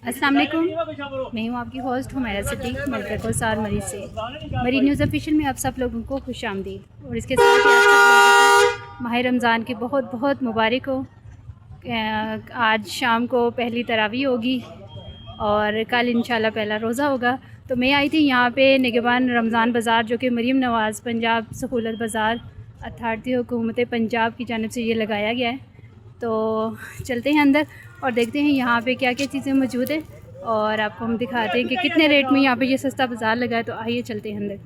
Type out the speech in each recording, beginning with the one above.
अस्सलाम वालेकुम, मैं हूँ आपकी होस्ट हुमैरा सिद्दीक़ मलका कोसार मरीज़ से। मरीज़ न्यूज़ ऑफिशियल में आप सब लोगों को खुशामदीद और इसके साथ ही आप सब लोगों को माह रमज़ान की बहुत बहुत मुबारक हो। आज शाम को पहली तरावी होगी और कल इंशाल्लाह पहला रोज़ा होगा। तो मैं आई थी यहाँ पे निगहबान रमज़ान बाज़ार, जो कि मरीम नवाज़ पंजाब सहूलत बाज़ार अथॉरिटी हुकूमत पंजाब की जानिब से ये लगाया गया है। तो चलते हैं अंदर और देखते हैं यहाँ पे क्या क्या चीज़ें मौजूद है और आपको हम दिखाते हैं कि कितने रेट में यहाँ पे ये सस्ता बाज़ार लगा है। तो आइए चलते हैं अंदर।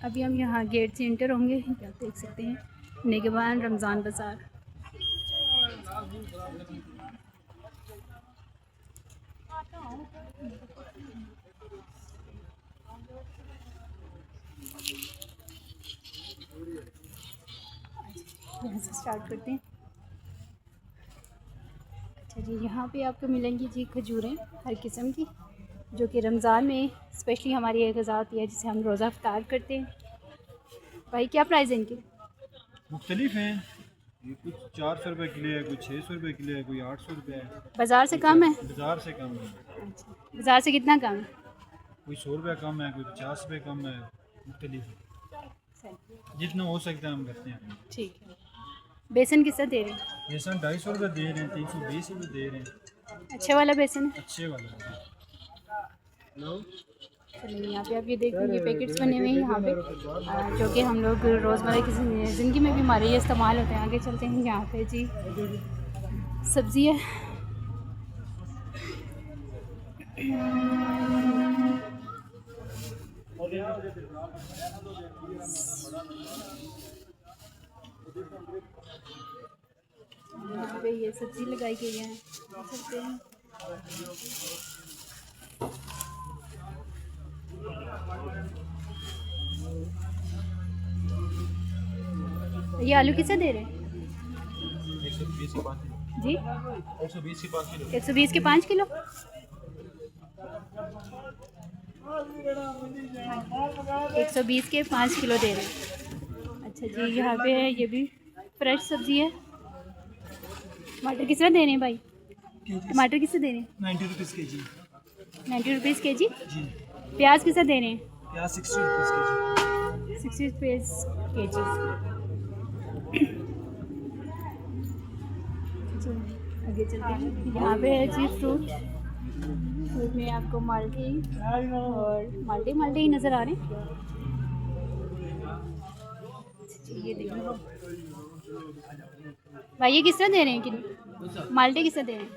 अभी हम यहाँ गेट से इंटर होंगे। आप देख सकते हैं निगहबान रमज़ान बाज़ार। यहाँ से स्टार्ट करते हैं। अच्छा जी, यहाँ पे आपको मिलेंगी जी खजूरें हर किस्म की, जो कि रमज़ान में स्पेशली हमारी एक गज़ा होती है जिसे हम रोज़ा इफ्तार करते हैं। भाई क्या प्राइस है इनके? मुख्तलिफ हैं, ये कुछ 400 रुपये किलो है, कोई 600 रुपये किलो है, कोई 800 रुपये है। बाज़ार से कम है? बाज़ार से कम है। अच्छा, बाज़ार से कितना कम है? कोई 100 रुपये कम है, कोई 50 रुपये कम है, मुख्तलिफ है। जितना हो सकता है हम करते हैं। ठीक है। बेसन कितना दे रहे हैं? बेसन 250 रुपये दे रहे हैं, 320 रुपये दे रहे हैं। अच्छा वाला बेसन है? अच्छे वाला। हेलो, चलिए यहाँ पे आप ये देखिए, ये पैकेट्स बने हुए हैं यहाँ पे, जो कि हम लोग रोज़मर्रा की ज़िंदगी में भी हमारे ये इस्तेमाल होते हैं। आगे चलते हैं। यहाँ पे जी सब्ज़ी है। यहाँ पे ये सब्ज़ी लगाई गई है। चलते हैं। ये आलू किसे दे रहे हैं 120 के 5 किलो जी? 120 के 5 किलो 120 के 5 किलो। 120 के 5 किलो दे रहे हैं। अच्छा जी, यहाँ पे है ये भी फ्रेश सब्ज़ी है। टमाटर किस तरह दे रहे हैं भाई? टमाटर किस दे रहे हैं? 90 रुपीज़ के जी। 90 रुपीज़ के जी। जी। प्याज किस दे रहे हैं? प्याज 60 रुपीज़ के जी। 60 रुपीज़ के जी। आगे चलते हैं। यहाँ पे है जी फ्रूट में आपको माल्टे और माल्टे ही नज़र आ रहे हैं। ये देखिए भाई, ये किस तरह दे रहे हैं? कि माल्टे किस तरह दे रहे हैं?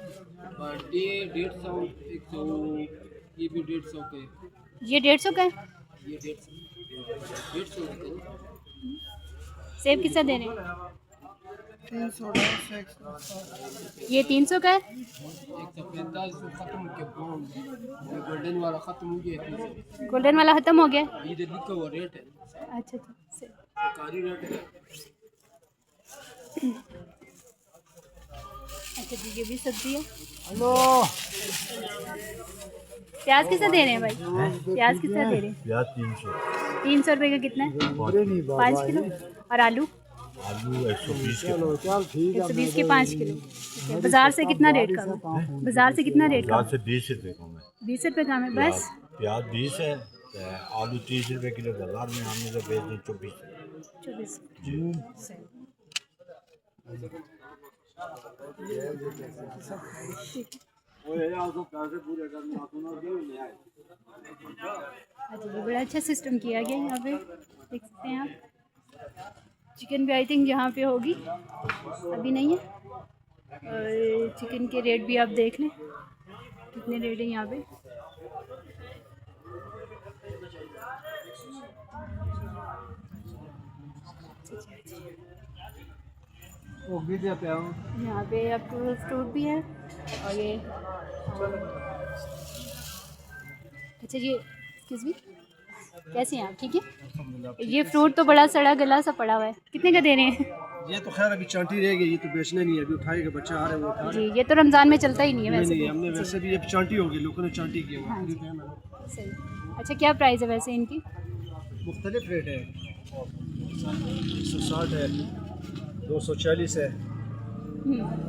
बाल्टी 150, 100, ये भी 150 के। ये 150 का है। ये 150 के। सेब किस तरह दे रहे हैं? 300 ये 300 का है। 145 खत्म हो गया, ये गोल्डन वाला खत्म हो गया। गोल्डन वाला ख़त्म हो गया। ये लिखा हुआ रेट है। अच्छा अच्छा, सरकारी रेट है। अच्छा जी, ये भी सब्जी है। हेलो, प्याज कितना दे रहे हैं भाई? प्याज कितना दे रहे हैं? प्याज 300। 300 रुपये का कितना है? 5 किलो। और आलू? आलू 120 के 120 के 5 किलो। बाज़ार से कितना रेट कम है? बाज़ार से कितना रेट कम? से 20 रुपये कम है। 20 रुपये कम है बस। प्याज 20 है, आलू 30 रुपये किलो बाजार में हमने तो बेच दी 24। 24। अच्छा जी, बड़ा अच्छा सिस्टम किया गया यहाँ पे, देख सकते हैं आप। चिकन भी आई थिंक यहाँ पे होगी, अभी नहीं है। और चिकन के रेट भी आप देख लें कितने रेट है यहाँ पे। यहाँ पे आपको फ्रूट भी है और ये अच्छा जी, एक्सक्यूज़ मी, कैसे हैं आप? ठीक है। ये फ्रूट तो बड़ा सड़ा गला सा पड़ा हुआ है, कितने का दे रहे हैं? ये तो खैर अभी चांटी रह गई, ये तो बेचने नहीं है, अभी उठाएगा बच्चा आ रहा है वो उठा जी, ये तो रमज़ान में चलता ही नहीं है वैसे नहीं, भी। हमने वैसे भी ये चांटी होगी, लोगों ने चांटी किया। हाँ जी। सही। अच्छा, क्या प्राइस है वैसे इनकी? मुख्तलिफ रेट है, 160 है, 240 है,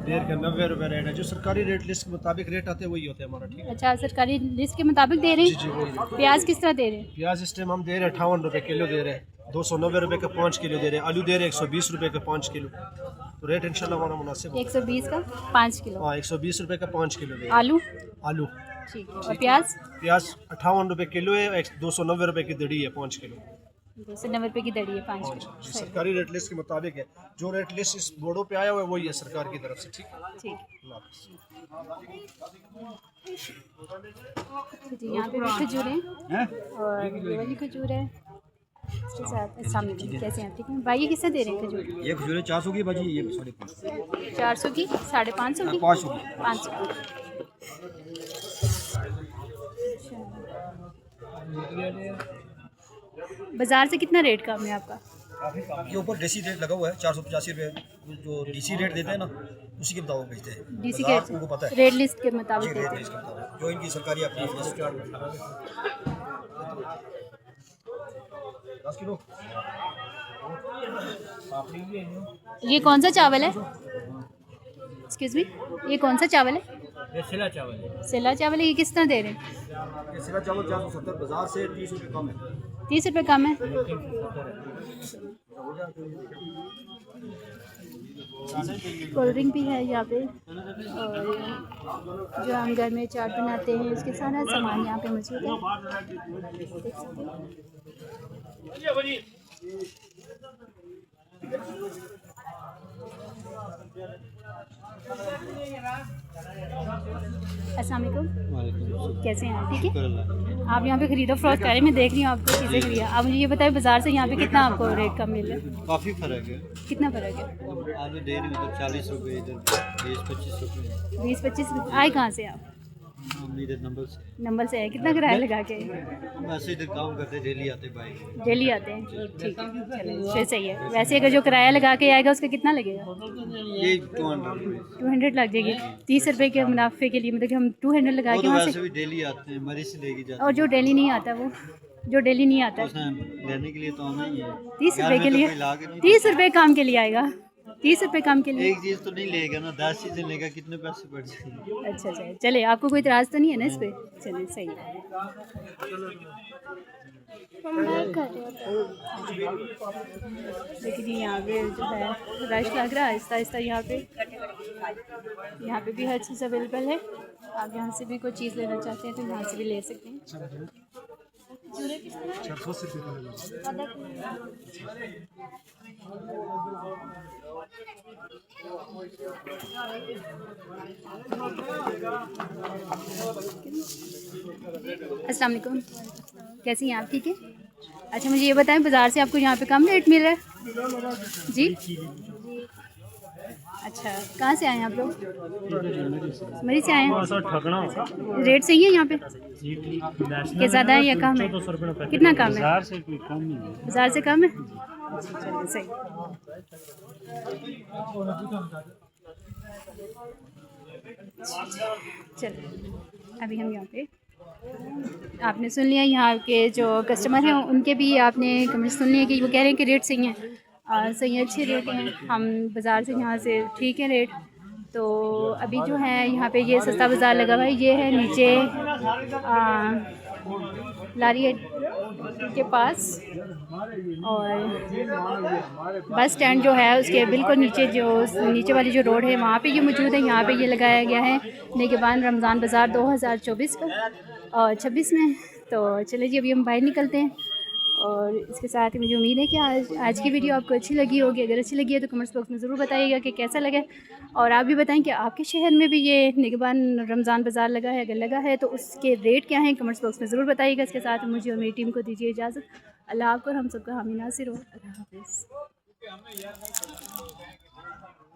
डेढ़ का 90 रुपये रेट है। जो सरकारी रेट लिस्ट के मुताबिक रेट आते हैं वही होते हैं हमारा। ठीक है। अच्छा, सरकारी लिस्ट के मुताबिक दे रहे जी हैं? जी वही। प्याज किस तरह दे रहे हैं? प्याज इस टाइम हम दे रहे हैं 58 रुपये किलो दे रहे हैं, 290 रुपये का 5 किलो दे रहे हैं। आलू दे रहे हैं 120 रुपये का 5 किलो। तो रेट इंशाल्लाह हमारा मुनासिब है। 120 का 5 किलो। हाँ, 120 रुपये का 5 किलो दे रहे हैं। आलू? आलू ठीक है। और प्याज? प्याज 58 रुपये किलो है, 290 रुपये की दड़ी है 5 किलो। 290 रुपये की दड़ी है 5 जी, किलो। सही। सरकारी रेट लिस्ट के मुताबिक है। जो रेट लिस्ट इस बोर्डों पे आया हुआ है वही है सरकार की तरफ से। ठीक है। ठीक। अल्लाह हाफ़िज़। जी, यहाँ पे भी खजूर हैं और ये वाली खजूर है इसके साथ। सामने कैसे हैं? ठीक है भाई, ये किससे दे रहे हैं खजूर? ये खजूरें 400 की भाजी, ये 550। 400 की, 550 की, 500 की। 500। बाजार से कितना रेट कम है आपका? ये ऊपर देसी रेट लगा हुआ है 485 रुपये। जो डीसी रेट देते हैं ना उसी के मुताबिक बेचते हैं। डीसी बाजार के उनको पता है रेट लिस्ट के जी, मुताबिक रेट देते लिस्ट के मुताबिक जो इनकी सरकारी अपनी लिस्ट है। 10 किलो। हैं। ये कौन सा चावल है? एक्सक्यूज मी, ये कौन सा चावल है? ये सिला चावल है। सेला चावल है। ये किस तरह दे रहे हैं? ये सिला चावल 470, बाजार से 30 रुपये कम है। 30 रुपये कम है। कोल्ड ड्रिंक भी है यहाँ पे, और जो हम घर में चाट बनाते हैं उसके सारा सामान यहाँ पे मौजूद है। देख सकते हैं। अस्सलाम वालेकुम, कैसे हैं आप? ठीक है। आप यहाँ पे खरीदो फरोख्त कर रहे हैं, मैं देख रही हूँ आपको चीज़ें खरीदा। आप मुझे ये बताएं बाजार से यहाँ पे कितना आपको रेट कम मिल रहा है? काफ़ी फ़र्क है। कितना फ़र्क है? आलू दे रही उधर 40 रुपये, इधर 20-25 रुपये। 20-25 आए कहाँ से आप? हम इधर नंबर से नंबर से है। कितना किराया लगा के? वैसे इधर काम करते डेली आते बाइक। डेली आते हैं? ठीक है, चलिए फिर सही है। वैसे अगर जो किराया लगा के आएगा उसका कितना लगेगा? ये 200 रुपये। 200 लग जाएगी। 30 रुपये के मुनाफे के लिए, मतलब कि हम 200 लगा वो के तो वहाँ वैसे से। भी डेली आते हैं, मरीज से लेके जाते और जो डेली नहीं आता वो, जो डेली नहीं आता हैं उसने लेने के लिए तो आना ही है। 30 घर रुपये में के तो लिए, कोई ला के नहीं 30 रुपये काम के लिए आएगा। 30 रुपये काम के लिए। एक चीज़ तो नहीं लेगा ना, 10 चीज़ें लेगा, कितने पैसे बढ़ जाएंगे। अच्छा अच्छा, चले आपको कोई इतराज़ तो नहीं है ना इस पर? चलिए सही है। लेकिन यहाँ पे जो है रश लग रहा है आहिस्ता आहिस्ता। यहाँ पे भी हर चीज़ अवेलेबल है। आप यहाँ से भी कोई चीज़ लेना चाहते हैं तो यहाँ से भी ले सकते हैं। अस्सलाम वालेकुम, कैसी हैं आप? ठीक है। अच्छा मुझे ये बताएं बाज़ार से आपको यहाँ पे कम रेट मिल रहा है? जी अच्छा, कहाँ से आए हैं आप लोग? मरी से आए हैं। रेट सही है यहाँ पे कि ज़्यादा है या कम है? कितना कम है? बाज़ार से कम है। चलिए सही। चलिए अभी हम यहाँ पे, आपने सुन लिया यहाँ के जो कस्टमर हैं उनके भी आपने कमेंट सुन लिए कि वो कह रहे हैं कि रेट सही हैं, सही है, अच्छे रेट हैं। हम बाज़ार से यहाँ से ठीक है रेट। तो अभी जो है यहाँ पे ये सस्ता बाज़ार लगा हुआ है। ये है नीचे लारी के पास, और बस स्टैंड जो है उसके बिल्कुल नीचे, जो नीचे वाली जो रोड है वहाँ पे ये मौजूद है। यहाँ पे ये लगाया गया है निगहबान रमज़ान बाज़ार 2024 का और 26 में। तो चलिए जी अभी हम बाहर निकलते हैं। और इसके साथ ही मुझे उम्मीद है कि आज की वीडियो आपको अच्छी लगी होगी। अगर अच्छी लगी है तो कमेंट्स बॉक्स में ज़रूर बताइएगा कि कैसा लगा, और आप भी बताएं कि आपके शहर में भी ये निगहबान रमज़ान बाज़ार लगा है। अगर लगा है तो उसके रेट क्या हैं, कमेंट्स बॉक्स में ज़रूर बताइएगा। इसके साथ मुझे और मेरी टीम को दीजिए इजाज़त। अल्लाह आपको और हम सबका हामी नासिर हो। अल्लाह हाफ़िज़।